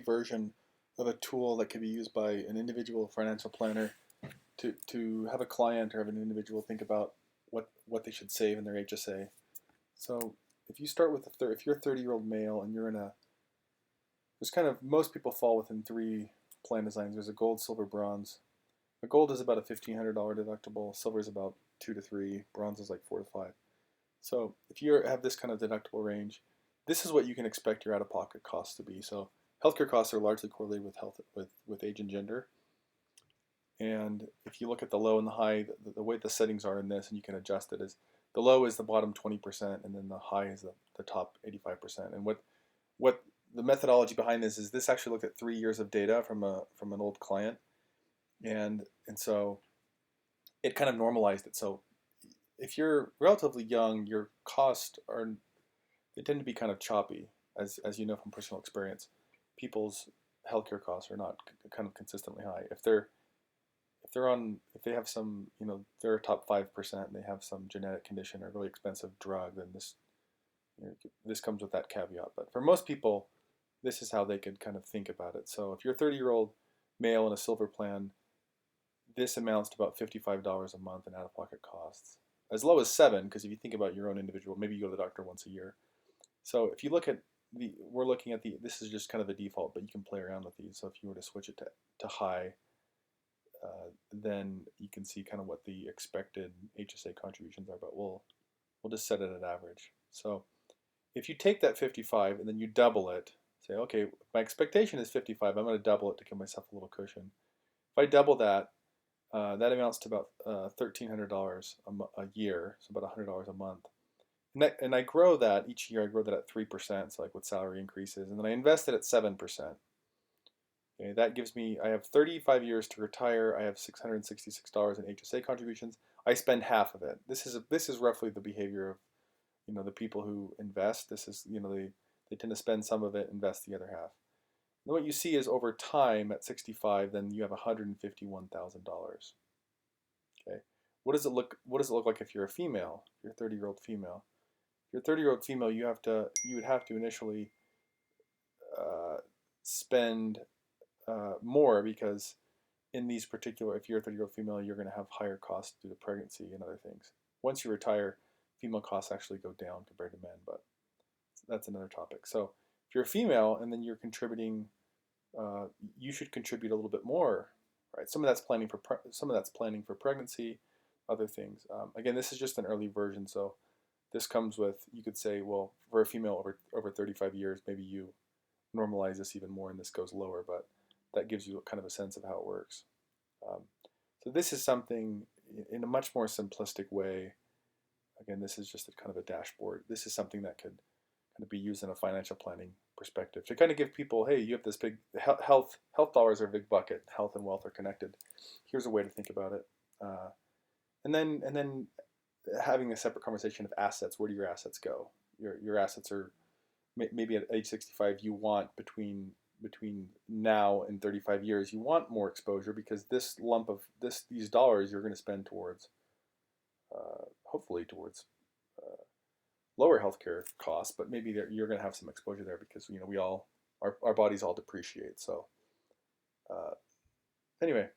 version of a tool that could be used by an individual financial planner to have a client or have an individual think about what they should save in their HSA. So if you start with if you're a 30-year-old male and you're in there's kind of, most people fall within three plan designs. There's a gold, silver, bronze. A gold is about a $1,500 deductible. Silver is about 2 to 3. Bronze is like 4 to 5. So if you have this kind of deductible range, this is what you can expect your out-of-pocket costs to be. So healthcare costs are largely correlated with with age and gender. And if you look at the low and the high, the way the settings are in this, and you can adjust it, is the low is the bottom 20%, and then the high is the top 85%. And what the methodology behind this is, this actually looked at 3 years of data from an old client, and so it kind of normalized it. So if you're relatively young, your costs they tend to be kind of choppy, as you know from personal experience. People's healthcare costs are not kind of consistently high. If they have some, they're a top 5% and they have some genetic condition or really expensive drug, then this comes with that caveat. But for most people, this is how they could kind of think about it. So if you're a 30-year-old male in a silver plan, this amounts to about $55 a month in out-of-pocket costs. As low as $7, because if you think about your own individual, maybe you go to the doctor once a year. So if you look at we're looking at this is just kind of a default, but you can play around with these. So if you were to switch it to high, then you can see kind of what the expected HSA contributions are, but we'll just set it at average. So if you take that 55 and then you double it, say, okay, my expectation is 55, I'm going to double it to give myself a little cushion. If I double that, that amounts to about $1,300 a year, so about $100 a month. And I grow that each year. I grow that at 3%, so like with salary increases, and then I invest it at 7%. Okay, that gives me, I have 35 years to retire. I have $666 in HSA contributions. I spend half of it. This is roughly the behavior of the people who invest. This is they tend to spend some of it, invest the other half. And what you see is over time at 65, then you have $151,000. Okay, what does it look like if you're a female? If you're a 30-year-old female. If you're a 30-year-old female, you would have to initially spend more, because in these particular, if you're a 30-year-old female, you're going to have higher costs due to pregnancy and other things. Once you retire, female costs actually go down compared to men, but that's another topic. So if you're a female and then you're contributing, you should contribute a little bit more, right? Some of that's planning for pregnancy, other things. Again, this is just an early version, so this comes with, you could say, well, for a female over 35 years, maybe you normalize this even more and this goes lower, but that gives you kind of a sense of how it works. So this is something in a much more simplistic way. Again, this is just a kind of a dashboard. This is something that could kind of be used in a financial planning perspective to kind of give people, hey, you have this big health dollars are a big bucket. Health and wealth are connected. Here's a way to think about it. And then having a separate conversation of assets. Where do your assets go? Your assets are maybe at age 65. You want between now and 35 years, you want more exposure, because this lump of these dollars you're going to spend towards, hopefully towards lower healthcare costs, but maybe you're going to have some exposure there because we all our bodies all depreciate. So anyway,